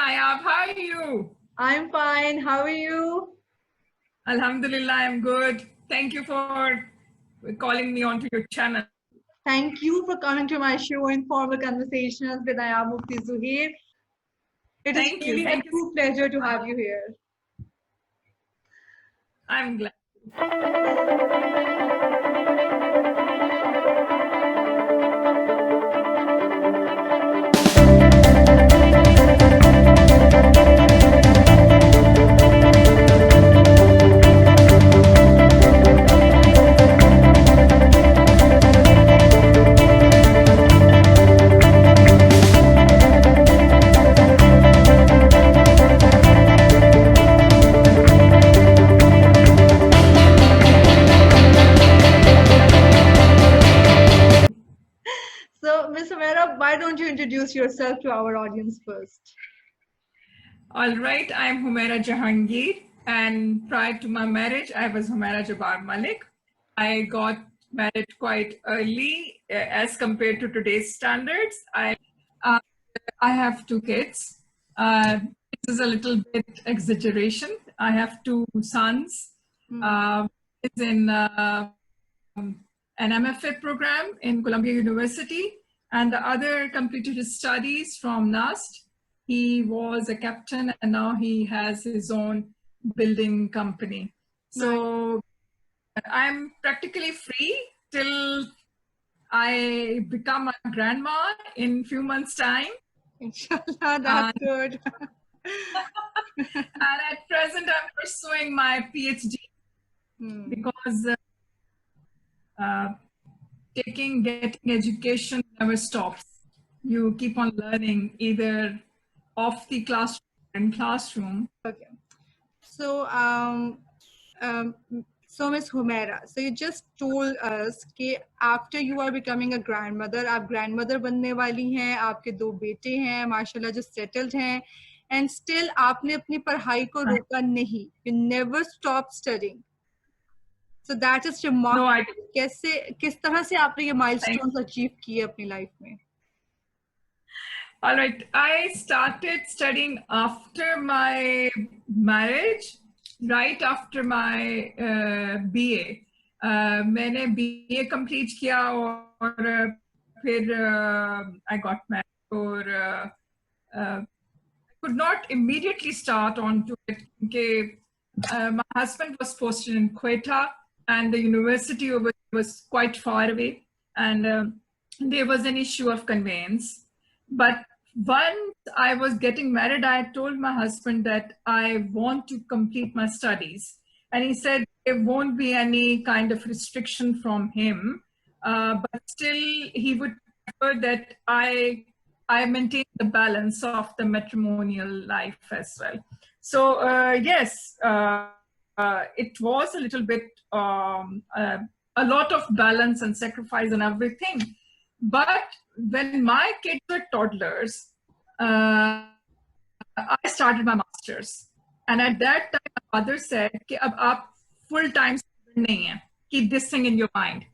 Nayab. How are you? I'm fine. How are you? Alhamdulillah, I'm good. Thank you for calling me onto your channel. Thank you for coming to my show, Informal Conversations with Ayam Mufti Zuhair. It is Thank you. really a Thank you. true pleasure to have you here. I'm glad. So, Miss Amira, why don't you introduce yourself to our audience first? All right, I'm Humaira Jahangir, and prior to my marriage, I was Humaira Jabbar Malik. I got married quite early as compared to today's standards. Uh, I have two kids. This is a little bit exaggeration. I have two sons. Is in an MFA program in Columbia University, and the other completed his studies from NAST. He was a captain, and now he has his own building company. So I'm practically free till I become a grandma in few months' time. Inshallah, that's good. And at present, I'm pursuing my PhD because getting education never stops. You keep on learning either off the classroom or in classroom. Okay. So, so Miss Humaira, so you just told us कि after you are becoming a grandmother, आप grandmother बनने वाली हैं, आपके दो बेटे हैं, माशाल्लाह जो settled हैं, and still आपने अपनी पढ़ाई को रोका नहीं. You never stop studying. So that is remarkable. No, I कैसे किस तरह से आपने ये milestones achieve किए अपनी life में? All right. I started studying after my marriage, right after my BA. मैंने BA complete किया और फिर I got married और I could not immediately start onto it because my husband was posted in Quetta and the university was quite far away, and there was an issue of conveyance. But once I was getting married, I told my husband that I want to complete my studies. And he said there won't be any kind of restriction from him, but still he would prefer that I maintain the balance of the matrimonial life as well. So yes, it was a little bit, a lot of balance and sacrifice and everything. But when my kids were toddlers, I started my master's. And at that time, my mother said, कि अब आप full-time student नहीं हैं. Keep this thing in your mind.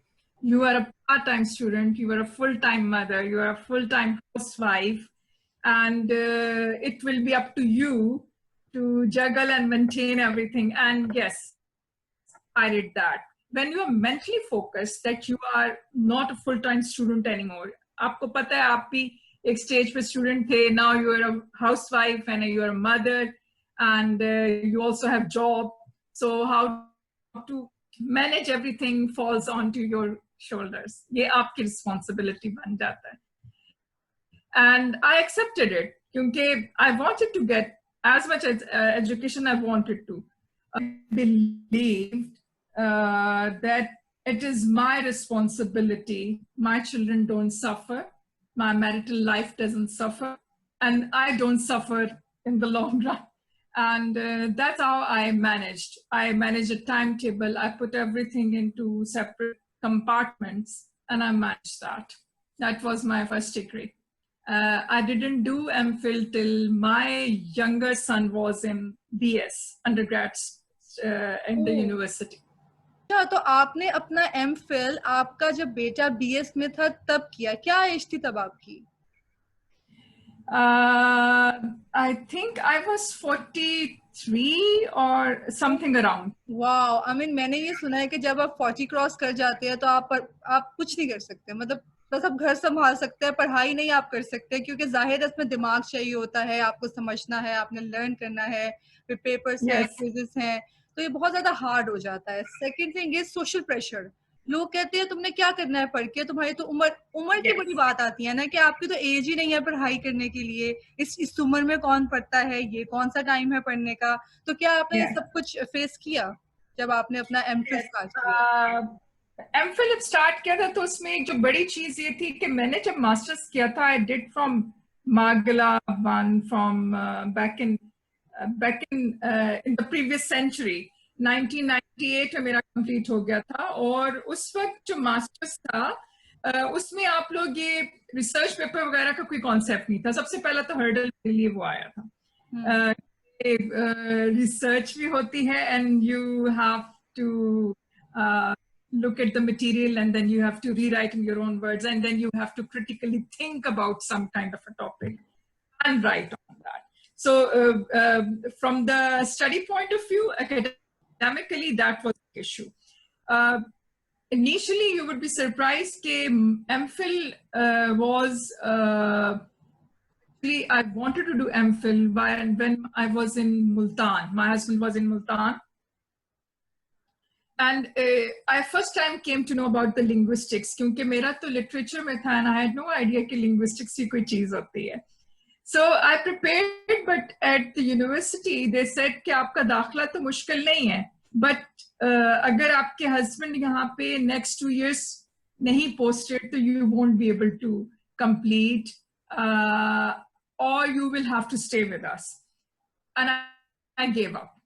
You are a part-time student, you are a full-time mother, you are a full-time housewife, and it will be up to you to juggle and maintain everything. And yes, I did that. When you are mentally focused that you are not a full-time student anymore, आपको पता है आप भी एक stage पे student थे, now you are a housewife and you are a mother and you also have job. So how to manage everything falls onto your shoulders. ये आपकी responsibility बन जाता है. And I accepted it because I wanted to get as much education I wanted to. I believed that it is my responsibility. My children don't suffer. My marital life doesn't suffer. And I don't suffer in the long run. And that's how I managed. I managed a timetable. I put everything into separate compartments and I managed that. That was my first degree. I didn't do MPhil till my younger son was in BS, undergrads in the university. अच्छा, तो आपने अपना MPhil आपका जब बेटा BS में था तब किया, क्या एज थी तब आपकी? I think I was 43 or something around. Wow, I mean मैंने ये सुना है कि जब आप 40 क्रॉस कर जाते हैं तो आप कुछ नहीं कर सकते, मतलब बस आप घर संभाल सकते हैं, पढ़ाई नहीं आप कर सकते, क्योंकि जाहिर है इसमें दिमाग चाहिए होता है, आपको समझना है, आपने लर्न करना है, फिर पेपर्स हैं, Yes, क्विजेस हैं, तो ये बहुत ज्यादा हार्ड हो जाता है। Second thing is social pressure. लोग कहते हैं तुमने क्या करना है पढ़ के, तुम्हारी तो उम्र उम्र की yes. बड़ी बात आती है ना, कि आपकी तो एज ही नहीं है पढ़ाई करने के लिए, इस उम्र में कौन पढ़ता है, ये कौन सा टाइम है पढ़ने का। तो क्या आपने ये Yes. सब कुछ फेस किया जब आपने अपना एमफिल Yes. स्टार्ट किया? एमफिल स्टार्ट किया था तो उसमें एक जो बड़ी चीज ये थी कि मैंने जब मास्टर्स किया था I did from Magala one from back in the previous century 1998 में मेरा कंप्लीट हो गया था और उस वक्त जो मास्टर्स था उसमें आप लोग ये रिसर्च पेपर वगैरह का कोई कॉन्सेप्ट नहीं था। सबसे पहला तो हर्डल के लिए वो आया था, रिसर्च भी होती है and you have to look at the material and then you have to rewrite in your own words and then you have to critically think about some kind of a topic and write on that. So from the study point of view, academically, that was the issue. Initially, you would be surprised that MPhil was actually, I wanted to do MPhil when I was in Multan. My husband was in Multan. And I first time came to know about the linguistics क्योंकि मेरा तो literature में था and I had no idea कि linguistics ही कोई चीज होती है. So I prepared, but at the university they said कि आपका दाखला तो मुश्किल नहीं है, but अगर आपके husband यहाँ पे next 2 years नहीं posted तो you won't be able to complete or you will have to stay with us. And I gave up.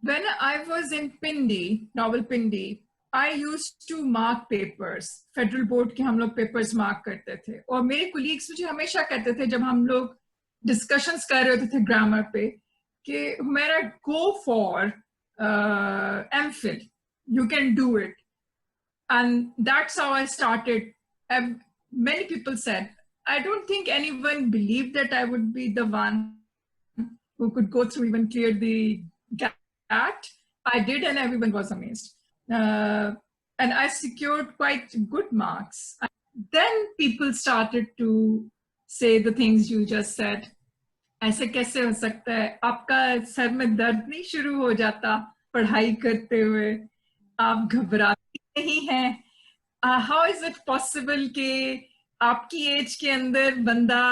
When I was in Pindi, Rawalpindi, I used to mark papers. Federal board के हम लोग papers mark करते थे और मेरे colleagues मुझे हमेशा कहते थे जब हम लोग discussions कर रहे होते थे grammar पे कि हमारा go for MPhil, you can do it. And that's how I started. Many people said, I don't think anyone believed that I would be the one who could go through even clear the GAT. I did, and everyone was amazed. And I secured quite good marks. Then people started to say the things you just said. ऐसे कैसे हो सकता है, आपका sir में दर्द नहीं शुरू हो जाता पढ़ाई करते हुए, आप घबराती नहीं हैं, how is it possible कि आपकी एज के अंदर बंदा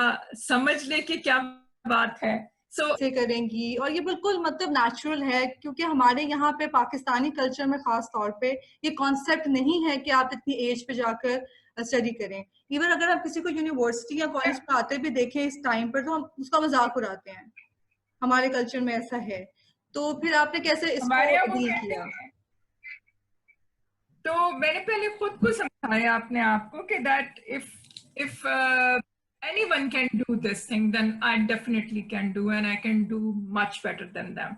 समझ ले कि क्या बात है. से करेंगी, और ये बिल्कुल मतलब नेचुरल है, क्योंकि हमारे यहाँ पे पाकिस्तानी कल्चर में खास तौर पे ये कॉन्सेप्ट नहीं है कि आप इतनी एज पे जाकर स्टडी करें। इवन अगर हम किसी को यूनिवर्सिटी या कॉलेज में आते भी देखें इस टाइम पर, तो हम उसका मजाक उड़ाते हैं, हमारे कल्चर में ऐसा है। तो फिर आपने कैसे इसको डील किया? तो मैंने पहले खुद को समझाया अपने आप को कि that if anyone can do this thing, then I definitely can do, and I can do much better than them.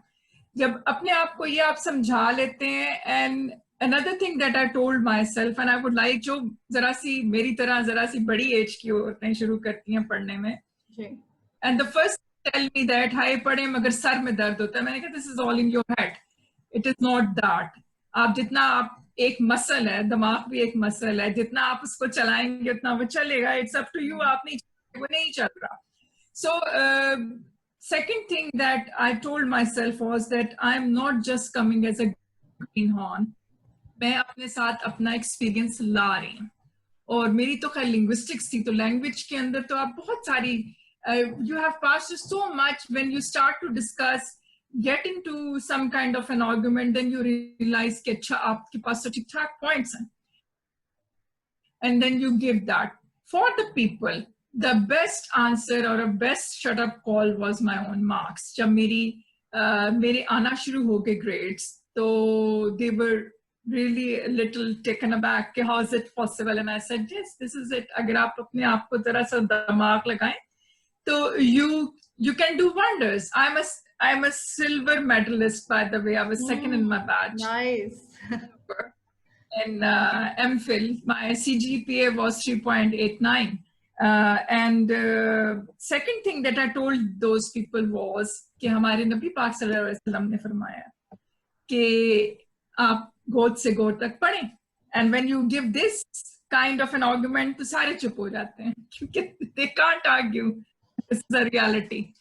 जब अपने आप को ये आप समझा लेते हैं, and another thing that I told myself, and I would like, जो जरा सी मेरी तरह जरा सी बड़ी एज की औरतें शुरू करती हैं पढ़ने में, and the first tell me that हाय पढ़े मगर सर में दर्द होता है, मैंने कहा this is all in your head, it is not that. आप जितना आप एक मसल है, दिमाग भी एक मसल है, जितना आप उसको चलाएंगे उतना वो चलेगा. इट्स अप टू यू, आप नहीं, वो नहीं चल रहा. सो second thing that I told myself was that I am not just coming as a greenhorn. मैं अपने साथ अपना एक्सपीरियंस ला रही हूँ, और मेरी तो खैर लिंग्विस्टिक्स थी, तो लैंग्वेज के अंदर तो आप बहुत सारी you have passed so much. When you start to discuss, get into some kind of an argument, then you realize कि अच्छा आपके पास तो ठीक ठाक points हैं, and then you give that. For the people, the best answer or a best shut up call was my own marks. जब मेरे आना शुरू हो गए grades, तो they were really a little taken aback कि how is it possible, and I said yes, this is it. अगर आप अपने आप को जरा सा दिमाग लगाएं तो you can do wonders. I'm a silver medalist, by the way. I was second in my batch. Nice. In MPhil, my CGPA was 3.89, And second thing that I told those people was कि हमारे नबी पाक सल्लल्लाहु अलैहि वसल्लम ने फरमाया कि आप गोद से गोद तक पढ़ें. And when you give this kind of an argument, तो सारे चुप हो जाते हैं क्योंकि they can't argue. This is a reality.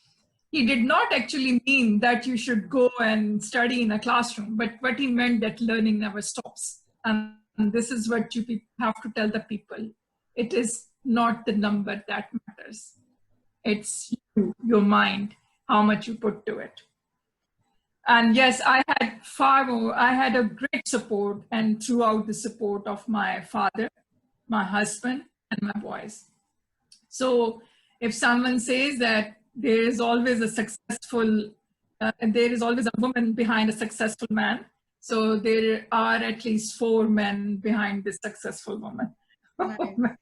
He did not actually mean that you should go and study in a classroom, but what he meant that learning never stops. And this is what you have to tell the people. It is not the number that matters. It's you, your mind, how much you put to it. And yes, I had far more, I had a great support and throughout the support of my father, my husband, and my boys. So if someone says that there is always a successful, there is always a woman behind a successful man, so there are at least 4 men behind this successful woman. Nice.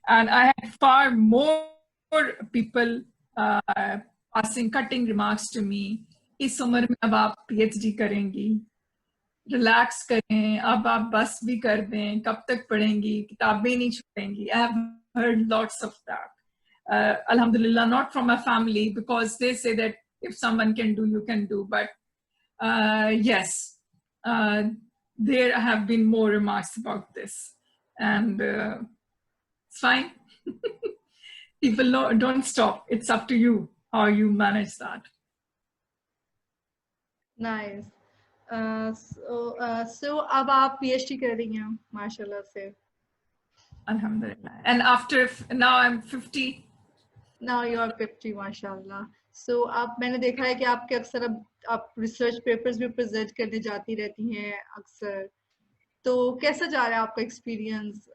And I had far more people passing cutting remarks to me. इस उम्र में अब आप PhD करेंगी, relax करें, अब आप बस भी कर दें, कब तक पढ़ेंगी, किताबें नहीं छोड़ेंगी. I have heard lots of that. Alhamdulillah, not from my family, because they say that if someone can do, you can do. But yes, there have been more remarks about this. And it's fine. People don't stop. It's up to you how you manage that. Nice. So अब आप PhD कर रही हैं माशाल्लाह से. Alhamdulillah. And after now I'm 50. Now you are 50 माशाल्लाह. So आप मैंने देखा है कि आपके अक्सर अब आप रिसर्च पेपर्स भी प्रेजेंट करने जाती रहती हैं अक्सर. तो कैसा जा रहा है आपका एक्सपीरियंस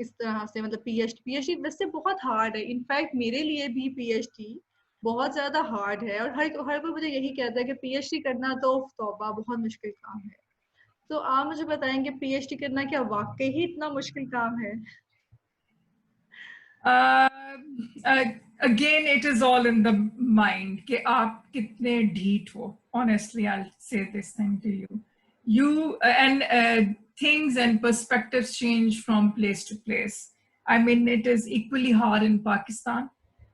इस तरह से, मतलब PhD वैसे बहुत हार्ड है. इनफैक्ट मेरे लिए भी PhD बहुत ज्यादा हार्ड है और हर कोई मुझे यही कहता है कि PhD करना तो तौबा बहुत मुश्किल काम है. तो आप मुझे बताएंगे PhD करना क्या वाकई ही इतना मुश्किल काम है? Again, it is all in the mind कि आप कितने ढीठ हो. Honestly, I'll say this thing to you. You and things and perspectives change from place to place. I mean, it is equally hard in Pakistan.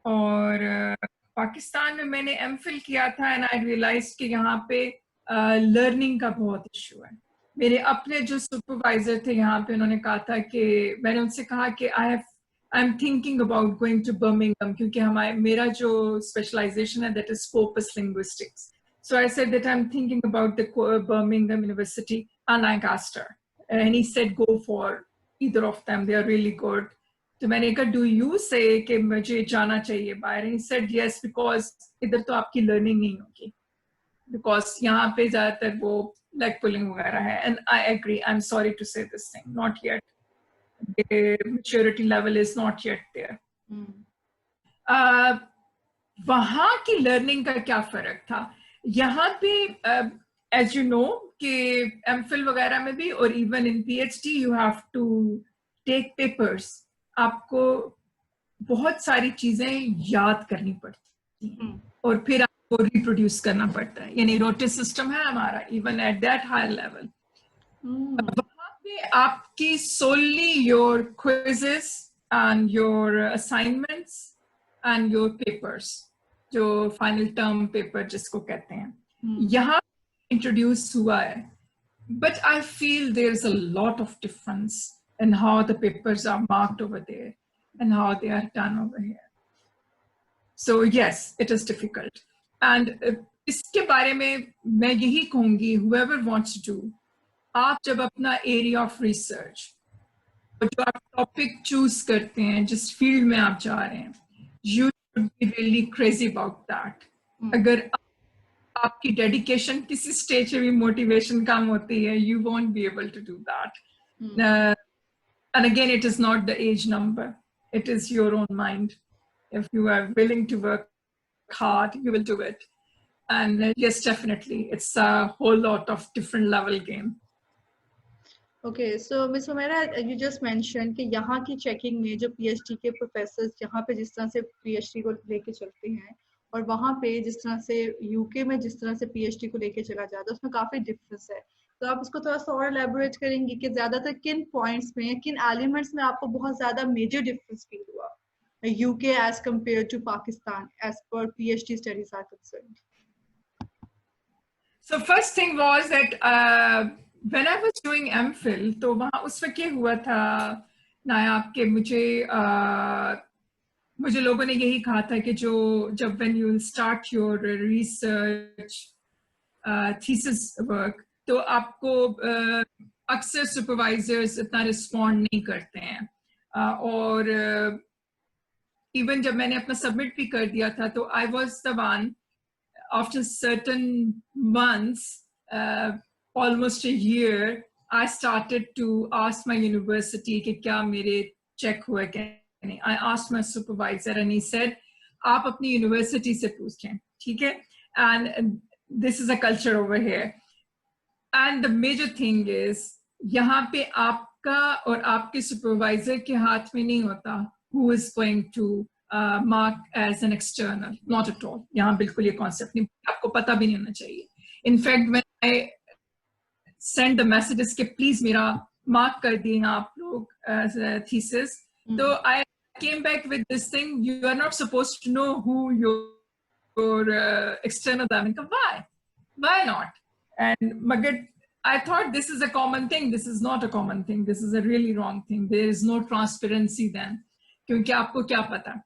और पाकिस्तान में मैंने MPhil किया था and I realized कि यहाँ पे learning का बहुत issue है. मेरे अपने जो supervisor थे यहाँ पे उन्होंने कहा था कि मैंने उनसे कहा कि I'm thinking about going to Birmingham क्योंकि मेरा जो specialization है that is Scopus linguistics. So I said that I'm thinking about the Birmingham University and Lancaster. And he said, go for either of them. They are really good. तो मैंने कहा, do you say कि मुझे जाना चाहिए बाहर? And he said, yes, because इधर तो आपकी learning नहीं होगी. Because यहाँ पे ज़्यादातर वो leg pulling वगैरह है. And I agree. I'm sorry to say this thing. Not yet. The maturity level is not yet there. वहाँ की learning का क्या फर्क था? यहाँ पे as you know कि MPhil वगैरह में भी और even in PhD you have to take papers. आपको बहुत सारी चीजें याद करनी पड़ती हैं और फिर आपको reproduce करना पड़ता है. यानी रोटे सिस्टम है हमारा even at that high level. वहाँ पे आपकी solely your quizzes and your assignments and your papers, जो final term paper जिसको कहते हैं, यहाँ introduce हुआ है. But I feel there's a lot of difference in how the papers are marked over there and how they are done over here. So yes, it is difficult. And इसके बारे में मैं यही कहूँगी, whoever wants to do, आप जब अपना area of research और जो आप topic choose करते हैं, जिस field में आप जा रहे हैं, you should be really crazy about that. अगर आपकी डेडिकेशन किसी स्टेज पे भी मोटिवेशन कम होती है, you won't be able to do that. And again, it is not the age number. It is your own mind. If you are willing to work hard, you will do it. And yes, definitely, it's a whole lot of different level game. Okay, so Ms. Humaira, you just mentioned कि यहाँ की checking में जो PhD के professors यहाँ पे जिस तरह से PhD को लेके चलते हैं और वहाँ पे जिस तरह से UK में जिस तरह से PhD को लेके चला जाता है उसमें काफी डिफरेंस है. तो आप उसको थोड़ा सा और एलेबोरेट करेंगे कि ज्यादातर किन पॉइंट्स में, किन एलिमेंट्स में आपको बहुत ज्यादा मेजर डिफरेंस फील हुआ UK as compare to Pakistan as पर PhD studies are concerned? So first thing was that when I was doing MPhil, तो वहाँ उस वक्त ये हुआ था नायाब के मुझे लोगों ने यही कहा था कि जो जब when you start your research thesis work, तो आपको अक्सर सुपरवाइजर्स इतना रिस्पॉन्ड नहीं करते हैं और इवन जब मैंने अपना सबमिट भी कर दिया था तो I was the one after certain months, almost a year, I started to ask my university कि क्या मेरे check हुआ क्या नहीं. I asked my supervisor and he said, आप अपनी university से पूछें, ठीक है? And this is a culture over here. And the major thing is, यहाँ पे आपका और आपके supervisor के हाथ में नहीं होता who is going to mark as an external, not at all. यहाँ बिल्कुल ये concept नहीं, आपको पता भी नहीं होना चाहिए. In fact, when I send the messages कि please मेरा mark कर दिए आप लोग as a thesis, so I came back with this thing. You are not supposed to know who your external are. Why not? And मगर I thought this is a common thing. This is not a common thing. This is a really wrong thing. There is no transparency then. क्योंकि आपको क्या पता?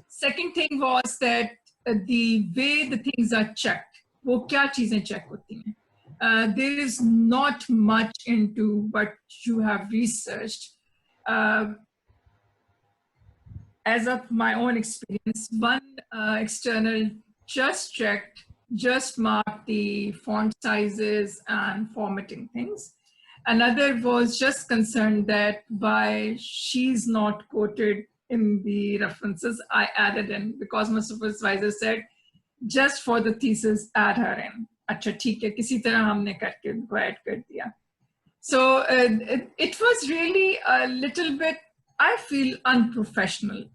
Second thing was that the way the things are checked, वो क्या चीजें check होती हैं? There is not much into what you have researched. As of my own experience, one external just checked, just marked the font sizes and formatting things. Another was just concerned that why she's not quoted in the references, I added in because my supervisor said, just for the thesis, add her in. अच्छा ठीक है, किसी तरह हमने करके उनको add कर दिया. So it was really a little bit, I feel, unprofessional.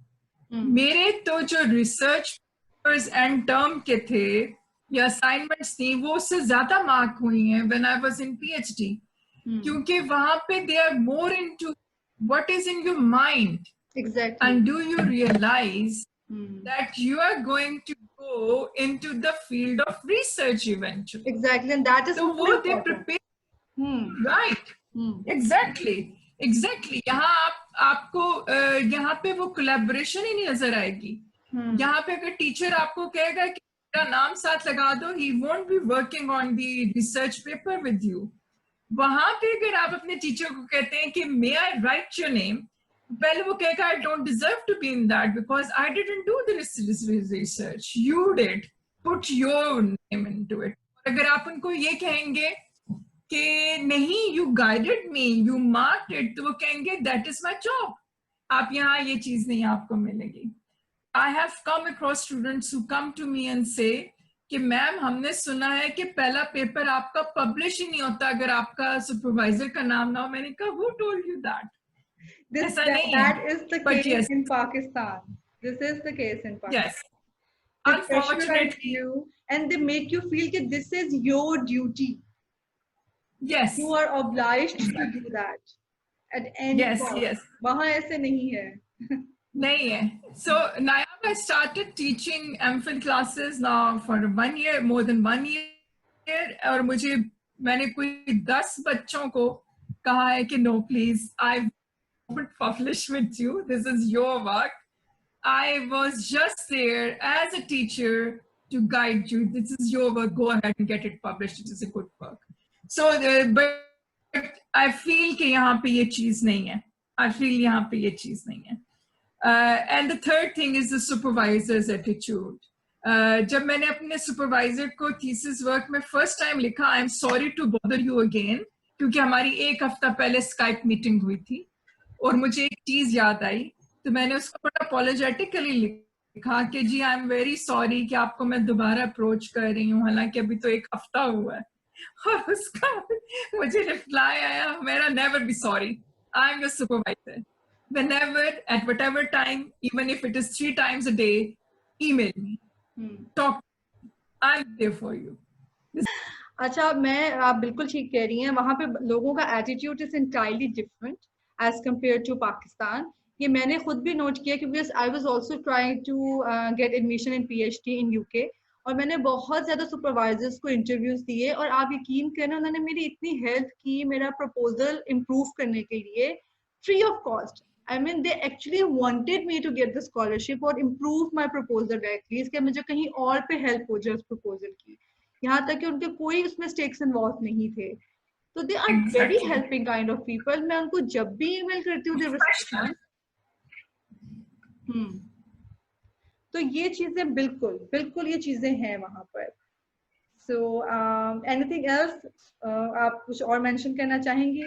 मेरे तो जो research papers and term के थे या assignments थी, वो उससे ज़्यादा mark हुई हैं when I was in PhD. क्योंकि वहाँ पे they are more into what is in your mind. Exactly. And do you realize that you are going to go into the field of research eventually? Exactly, and that is so more they important. prepare. Right. Exactly. यहाँ आपको यहाँ पे वो collaboration ही नहीं नजर आएगी. यहाँ पे अगर teacher आपको कहेगा कि मेरा नाम साथ लगा दो, he won't be working on the research paper with you. वहाँ पे अगर आप अपने टीचर को कहते हैं कि may I write your name, पहले वो कहेगा I don't deserve to be in that because I didn't do the research. You did. Put your name into it. अगर आप उनको ये कहेंगे कि नहीं, you guided me, you marked it, तो वो कहेंगे that is my job. आप यहाँ ये चीज नहीं आपको मिलेगी. I have come across students who come to me and say कि मैम हमने सुना है कि पहला पेपर आपका पब्लिश ही नहीं होता अगर आपका सुपरवाइजर का नाम ना हो. मैंने कहा who told you that? That is the case in Pakistan. This is the case in Pakistan. Yes. Unfortunately, and they make you feel that this is your duty. Yes. You are obliged to do that at any cost. Yes. वहाँ ऐसे नहीं है. नहीं है. So now I started teaching MPhil classes now for 1 year, more than 1 year. और मैंने कोई 10 बच्चों को कहा है कि no, please, I won't publish with you. This is your work. I was just there as a teacher to guide you. This is your work. Go ahead and get it published. It is a good work. So, but I feel कि यहाँ पे ये चीज नहीं है. I feel यहाँ पे ये चीज नहीं है. And the third thing is the supervisor's attitude. जब मैंने अपने supervisor को thesis work में first time लिखा, I'm sorry to bother you again, क्योंकि हमारी 1 हफ्ता पहले Skype meeting हुई थी और मुझे एक चीज याद आई, तो मैंने उसको बड़ा apologetically लिखा कि जी आई एम वेरी सॉरी कि आपको मैं दोबारा अप्रोच कर रही हूँ, हालांकि अभी तो 1 हफ्ता हुआ है. और उसका मुझे रिप्लाई आया मेरा, never be sorry, I am your supervisor. Whenever, at whatever time, even if it is 3 times a day, email me. Talk. I'm there for you. अच्छा, मैं आप बिल्कुल ठीक कह रही हैं, वहाँ पे लोगों का attitude is entirely different as compare to Pakistan. ये मैंने खुद भी नोट किया, क्योंकि I was also trying to get admission in PhD in UK, और मैंने बहुत ज्यादा सुपरवाइजर्स को इंटरव्यूज दिए, और आप यकीन करें उन्होंने मेरी इतनी हेल्प की मेरा प्रपोजल इम्प्रूव करने के लिए, free of cost. I mean they actually wanted me to get the scholarship और इम्प्रूव माई प्रपोजल एटलीस्ट, कि मुझे कहीं और पे हेल्प हो जाए उस प्रपोजल की, यहाँ तक कि उनके कोई उसमें स्टेक्स इन्वॉल्व नहीं थे। तो they are very Exactly. Helping kind of people. मैं उनको जब भी ईमेल करती हूँ दे Professional. रिस्पॉन्ड। तो ये चीजें बिल्कुल बिल्कुल ये चीजें हैं वहां पर। सो एनीथिंग एल्स आप कुछ और मेंशन करना चाहेंगी?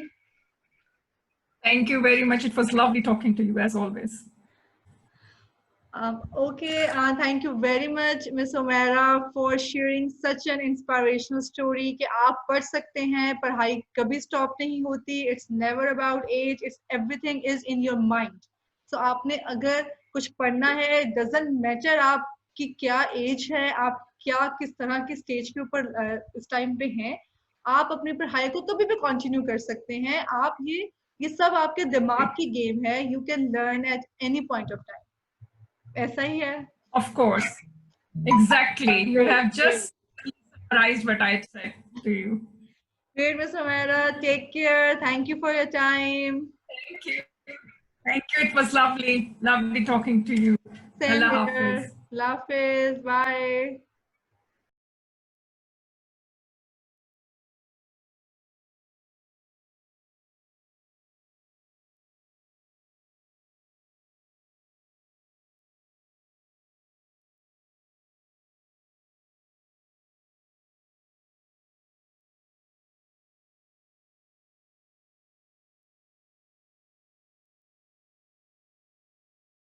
Thank you very much. It was lovely talking to you as always. Okay, thank you very much, Miss Omera, for sharing such an inspirational story कि आप पढ़ सकते हैं, पढ़ाई कभी स्टॉप नहीं होती, it's never about age, it's everything is in your mind. So आपने अगर कुछ पढ़ना है, doesn't matter आपकी क्या एज है, आप क्या किस तरह की स्टेज के ऊपर इस टाइम पे हैं, आप अपनी पढ़ाई को कभी भी कंटिन्यू कर सकते हैं। आप ये सब आपके दिमाग की गेम है, you can learn at any point of time. ऐसा ही है। Of course. Exactly. You Great, have great. just summarized what I said to you. Great, Miss Amara. Take care. Thank you for your time. Thank you. Thank you. It was lovely. Lovely talking to you. Same Allah here. Hafiz. Allah Hafiz. Bye.